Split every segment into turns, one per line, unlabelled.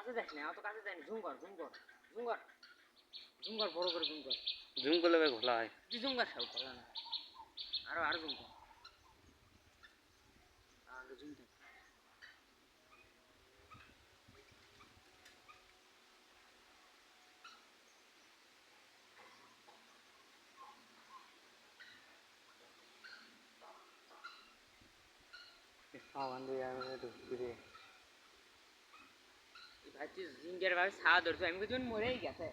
কাছে যাস না, অত কাছে যাই না, জুম কর জুম কর জুম কর জুম কর, বড় করে জুম কর।
জুম করলে ভাই ঘোলা হয়।
তুই জুম কর, সব ভালো না, আরো আরো জুম কর, আরো জুম কর। ভাই তুই জিঞ্জার ভাবে ছাড়া ধরছো, আমি কিছু মরেই গেছে।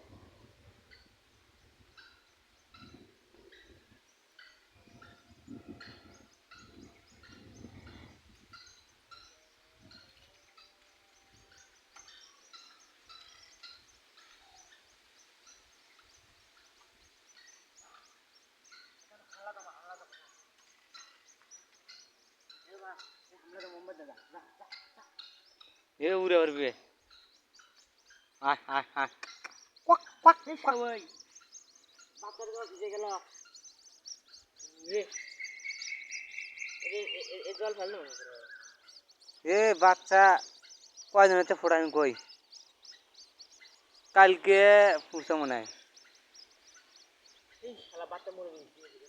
এ উড়ে উড়বে। আয় আয় আয়।
কোয়াক কোয়াক সবাই বাচ্চার জল ভিজে গেল রে, এ জল ফেললো মনে করে।
এ বাচ্চা কয়দিন হচ্ছে ফোটানি কই? কালকে পুষে মনে হয়।
এই শালা বাচ্চা মরে গেছে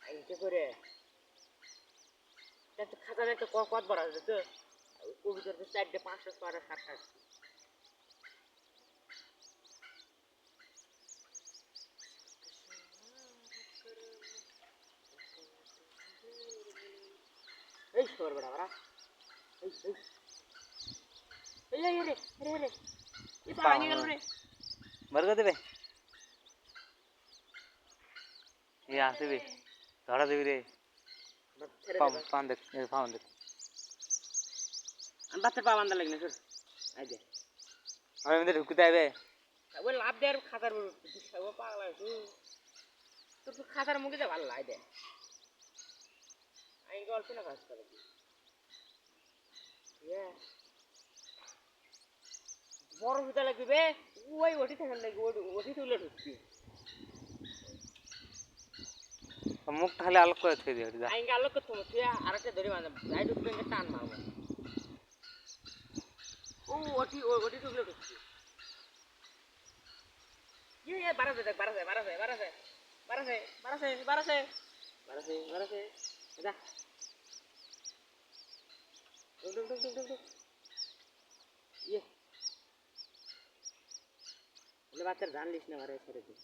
আইতে করে। একটা খাতার একটা কত বড় আছে তো, কবিতার 4টে 5টা 6টা 7টা। এই সর বড় বড় এই এই এই রে রে রে এই পানি গেল রে।
বর্গ দেবে এ আসবে ধরা দেবি রে। পান দেখ পান দেখ।
আমি বাচ্চার পা বান্ধা লাগলে স্যার আই দে
আমি এমনি ঢুকতে আইবে।
ওই লাভ দেয়ার খাতার ও পাগলা তোর তো খাতার মুখে যা ভালো লাই দে। আমি গল্প না কাজ করে বড় হতে লাগবে, ওই ওটি থাকার লাগবে, ওটি তুলে ঢুকছি।
মুখ তাহলে আলোক করে থুয়ে দিয়ে যা।
আমি আলোক করতে তুই আরেকটা ধরে বাঁধা যাই ঢুকবে টান মারবো। ও ওটি ওটি তুলে ঢুকছি। ইয়ে বাড়াছে দেখ, বাড়াছে বাড়াছে বাড়াছে বাড়াছে বাড়াছে বাড়াছে বাড়াছে বাড়াছে যা ঢুক ঢুক ঢুক ঢুক ঢুক। ইয়ে বাচ্চার জানলিস না বারে ছেড়ে দিস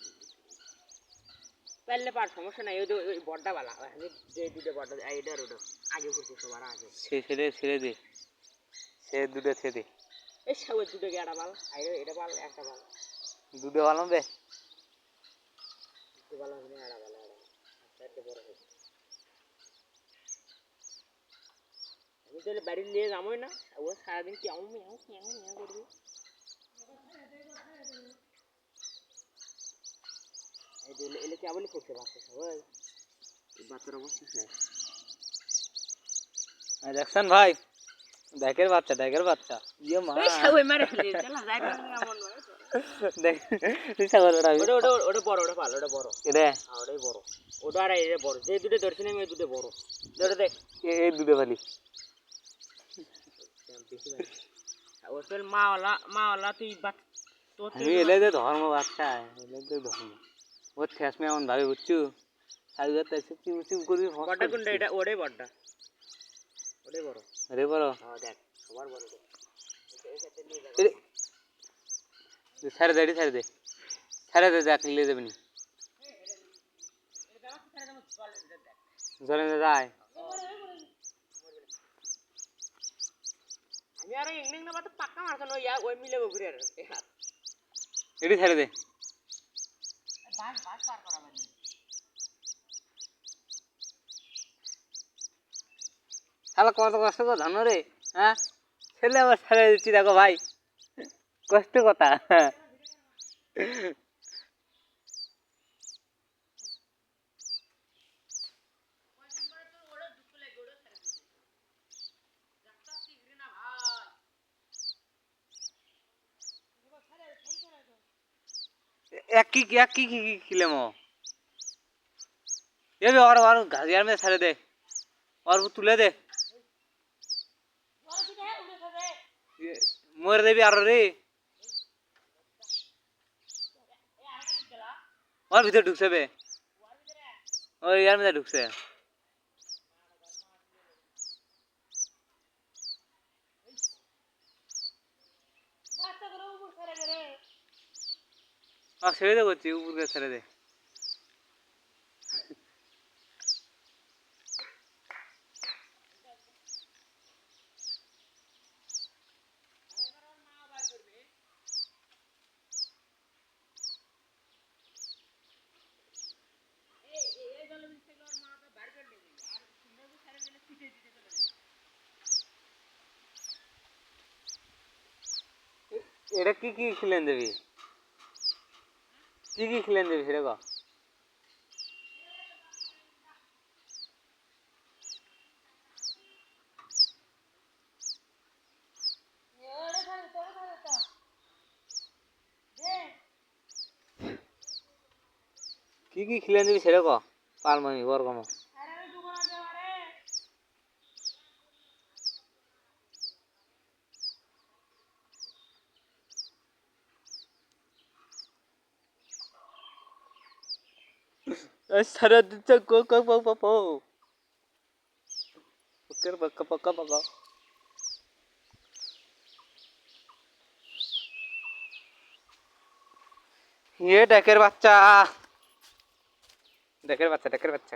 পারলে পার, সমস্যা নাই। ওই বড়টা বালা আমি যে দুটো বড়টা এটার ওটা আগে ঘুরছে সবার আগে
সে ছেড়ে ছেড়ে দে, সে দুটো ছেড়ে দে।
এই সব দুটো গেটা বাল আইরে এটা বাল একটা বাল
দুটো ভালো বে
দুটো বাল হবে এটা বাল একটা বড় হয়েছে। আমি তাহলে বাড়ি নিয়ে যাবোই না, ও সারাদিন কেমন মেয়াও কেমন মেয়াও করবে। এলে কেবলই করছে বাচ্চা সবাই, বাচ্চার অবস্থা শেষ।
দেখছেন ভাই, দেখের বাচ্চা দেখের বাচ্চা ইয়ে মা
সবাই মারে ফেলে চলা যাই না এমন নয়।
দেখ তুই সাগর ওটা
ওটা ওটা ওটা বড়, ওটা ভালো, ওটা বড়
এটা।
হ্যাঁ ওটাই বড়, ওটা আর এটা বড়। যে দুটো ধরছি না আমি ওই দুটো বড়। ওটা দেখ
এই দুটো ভালি
বেশি ভালো। ওর তো মাওয়ালা তুই তোর
আমি এলে যে ধর্ম বাচ্চা এলে যে ধর্ম ওর ঠেস মে এমন ভাবে বুঝছু সাইবার তাইছে চিউ চিউ করবি।
বড়টা কোনটা? এটা ওটাই বড়টা, ওটাই বড়।
আরে বড়
হ্যাঁ দেখ সবার বড় দেখ।
ছেড়ে দে ছেড়ে দে ছেড়ে দে দেখ নিয়ে যাবি নি জলে যায়।
আমি আর ইংলিশ না বাদ পাক্কা মারছ না ওই মিলে ঘুরে আর
এটি ছেড়ে দে।
বাস বাস পার করা মানে
শালা কত কষ্ট করে ধন্য রে। হ্যাঁ ছেলে আবার ছেড়ে দিচ্ছি দেখো ভাই, কষ্ট কথা। এক কি খিলে মো এবে और घासियार में छड़े दे और वो तुले दे মরে দেবি আরো রে ওর ভিতরে ঢুকছে বে ওই ইয়ার মধ্যে ঢুকছে ছেড়ে দে করছি উপরকে ছেড়ে দে এটা কি কি খিলেন দেবি কি কি খিলেন দেবি সেটা কও কি কি খিলেন দেবি সেটা কও পালমানি ওর কোনো সারা দিচ্ছে কো কো পো পো পো পক্কা পক্কা পক্কা পক্কা ये डकेर बच्चा डकेर बच्चा डकेर बच्चा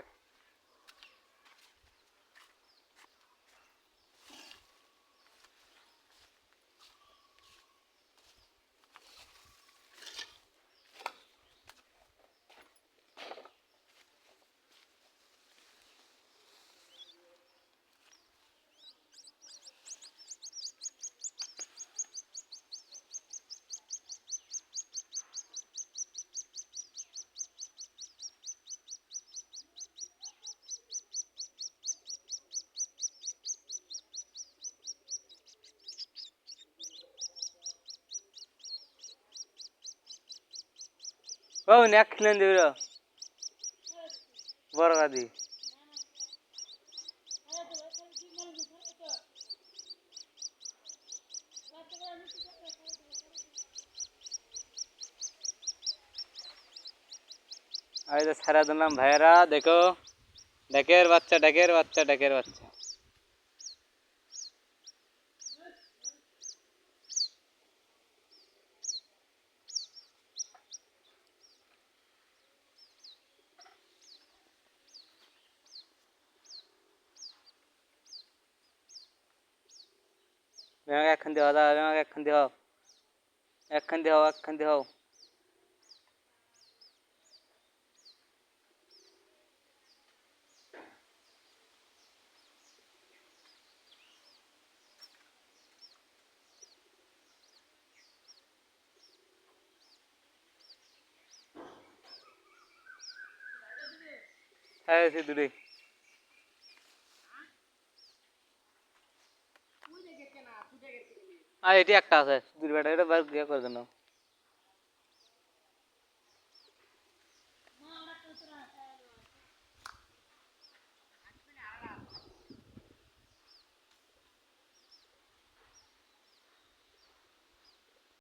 ओ नेक खिलन देबी रो बरगा दी आज तो सारा दिलाम भाईरा देखो डकेर बच्चा डकेर बच्चा डकेर बच्चा मैं एक खंदी होता मैं एक खंदी हो एक खंदी हो एक खंदी हो है ऐसे दूरी आ एटी एक टा है दूरी बैठा इधर बार क्या कर देना